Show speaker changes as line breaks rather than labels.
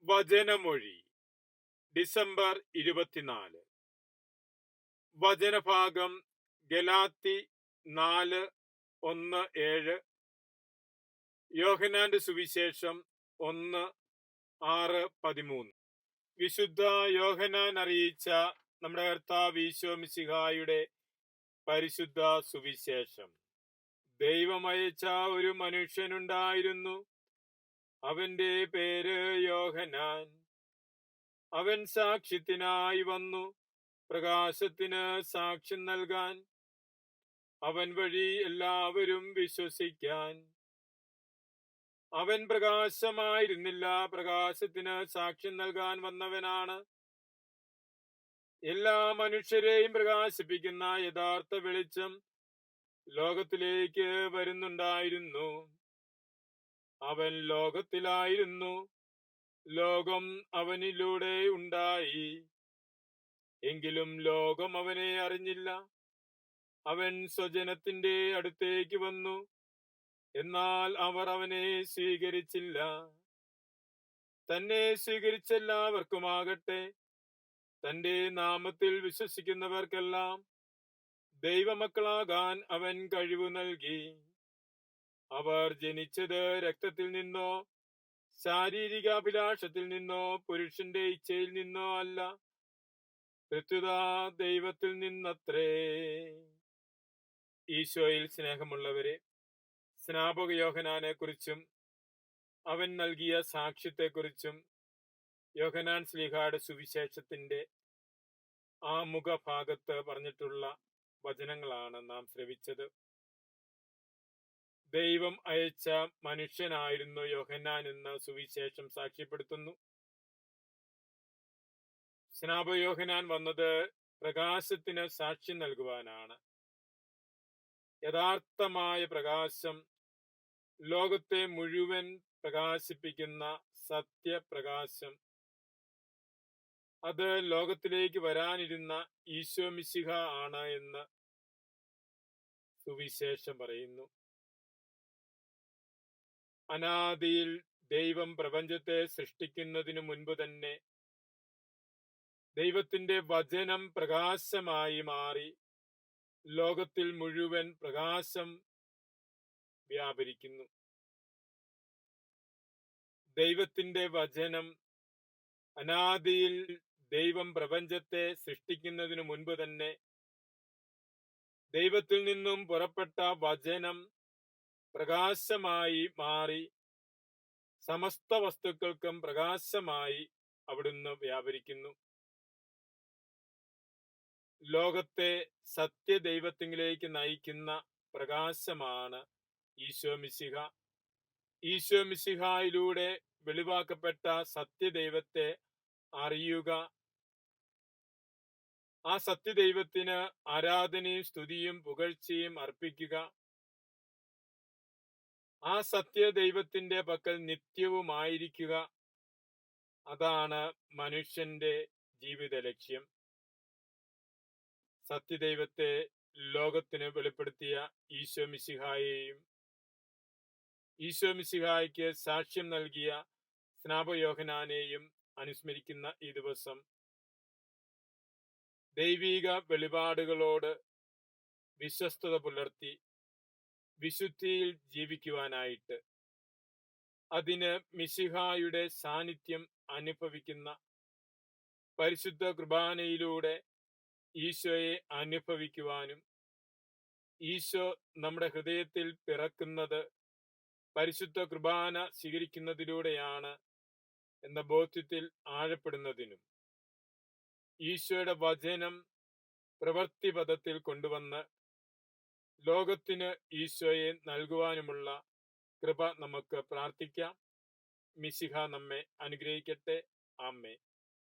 വചനമൊഴി December 24. വചനഭാഗം ഗലാത്തി 4:1-7, യോഹന്നാന്റെ സുവിശേഷം 1:6-13. വിശുദ്ധ യോഹന്നാൻ അറിയിച്ച നമ്മുടെ കർത്താവ് ഈശോ മിശിഹായുടെ പരിശുദ്ധ സുവിശേഷം. ദൈവമയച്ച ഒരു മനുഷ്യനുണ്ടായിരുന്നു. അവന്റെ പേര് യോഹന്നാൻ. അവൻ സാക്ഷ്യത്തിനായി വന്നു, പ്രകാശത്തിന് സാക്ഷ്യം നൽകാൻ, അവൻ വഴി എല്ലാവരും വിശ്വസിക്കാൻ. അവൻ പ്രകാശമായിരുന്നില്ല, പ്രകാശത്തിന് സാക്ഷ്യം നൽകാൻ വന്നവനാണ്. എല്ലാ മനുഷ്യരെയും പ്രകാശിപ്പിക്കുന്ന യഥാർത്ഥ വെളിച്ചം ലോകത്തിലേക്ക് വരുന്നുണ്ടായിരുന്നു. അവൻ ലോകത്തിലായിരുന്നു, ലോകം അവനിലൂടെ ഉണ്ടായി, എങ്കിലും ലോകം അവനെ അറിഞ്ഞില്ല. അവൻ സ്വജനത്തിന്റെ അടുത്തേക്ക് വന്നു, എന്നാൽ അവർ അവനെ സ്വീകരിച്ചില്ല. തന്നെ സ്വീകരിച്ച എല്ലാവർക്കുമാകട്ടെ, തന്റെ നാമത്തിൽ വിശ്വസിക്കുന്നവർക്കെല്ലാം ദൈവമക്കളാകാൻ അവൻ കഴിവ് നൽകി. അവർ ജനിച്ചത് രക്തത്തിൽ നിന്നോ ശാരീരികാഭിലാഷത്തിൽ നിന്നോ പുരുഷന്റെ ഇച്ഛയിൽ നിന്നോ അല്ല, പ്രത്യുത ദൈവത്തിൽ നിന്നത്രേ. ഈശോയിൽ സ്നേഹമുള്ളവരെ, സ്നാപക യോഹന്നാനെ കുറിച്ചും അവൻ നൽകിയ സാക്ഷ്യത്തെക്കുറിച്ചും യോഹന്നാൻ ശ്ലീഹായുടെ സുവിശേഷത്തിന്റെ മുഖഭാഗത്ത് പറഞ്ഞിട്ടുള്ള വചനങ്ങളാണ് നാം ശ്രവിച്ചത്. ദൈവം അയച്ച മനുഷ്യനായിരുന്നു യോഹന്നാൻ എന്ന് സുവിശേഷം സാക്ഷ്യപ്പെടുത്തുന്നു. സ്നാപക യോഹന്നാൻ വന്നത് പ്രകാശത്തിന് സാക്ഷ്യം നൽകുവാനാണ്. യഥാർത്ഥമായ പ്രകാശം, ലോകത്തെ മുഴുവൻ പ്രകാശിപ്പിക്കുന്ന സത്യപ്രകാശം, അത് ലോകത്തിലേക്ക് വരാനിരുന്ന ഈശോ മിശിഹ ആണ് എന്ന് സുവിശേഷം പറയുന്നു. അനാദിയിൽ ദൈവം പ്രപഞ്ചത്തെ സൃഷ്ടിക്കുന്നതിനു മുൻപ് തന്നെ ദൈവത്തിന്റെ വചനം പ്രകാശമായി മാറി ലോകത്തിൽ മുഴുവൻ പ്രകാശം വ്യാപരിക്കുന്നു. ദൈവത്തിന്റെ വചനം അനാദിയിൽ ദൈവം പ്രപഞ്ചത്തെ സൃഷ്ടിക്കുന്നതിനു മുൻപ് തന്നെ ദൈവത്തിൽ നിന്നും പുറപ്പെട്ട വചനം പ്രകാശമായി മാറി സമസ്ത വസ്തുക്കൾക്കും പ്രകാശമായി അവിടുന്ന് വ്യാപരിക്കുന്നു. ലോകത്തെ സത്യദൈവത്തിലേക്ക് നയിക്കുന്ന പ്രകാശമാണ് ഈശോ മിശിഹ. ഈശോ മിശിഹായിലൂടെ വെളിവാക്കപ്പെട്ട സത്യദൈവത്തെ അറിയുക, ആ സത്യദൈവത്തിന് ആരാധനയും സ്തുതിയും പുകഴ്ചയും അർപ്പിക്കുക, ആ സത്യദൈവത്തിന്റെ പക്കൽ നിത്യവുമായിരിക്കുക, അതാണ് മനുഷ്യന്റെ ജീവിത ലക്ഷ്യം. സത്യദൈവത്തെ ലോകത്തിന് വെളിപ്പെടുത്തിയ ഈശോ മിശിഹായെയും ഈശോ മിശിഹായ്ക്ക് സാക്ഷ്യം നൽകിയ സ്നാപക യോഹന്നാനെയും അനുസ്മരിക്കുന്ന ഈ ദിവസം ദൈവിക വെളിപാടുകളോട് വിശ്വസ്തത പുലർത്തി വിശുദ്ധിയിൽ ജീവിക്കുവാനായിട്ട്, അതിന് മിശിഹായുടെ സാന്നിധ്യം അനുഭവിക്കുന്ന പരിശുദ്ധ കുർബാനയിലൂടെ ഈശോയെ അനുഭവിക്കുവാനും, ഈശോ നമ്മുടെ ഹൃദയത്തിൽ പിറക്കുന്നത് പരിശുദ്ധ കുർബാന സ്വീകരിക്കുന്നതിലൂടെയാണ് എന്ന ബോധ്യത്തിൽ ആഴപ്പെടുന്നതിനും, ഈശോയുടെ വചനം പ്രവൃത്തിപഥത്തിൽ കൊണ്ടുവന്ന് ലോകത്തിന് ഈശോയെ നൽകുവാനുമുള്ള കൃപ നമുക്ക് പ്രാർത്ഥിക്കാം. മിശിഹ നമ്മെ അനുഗ്രഹിക്കട്ടെ. ആമേൻ.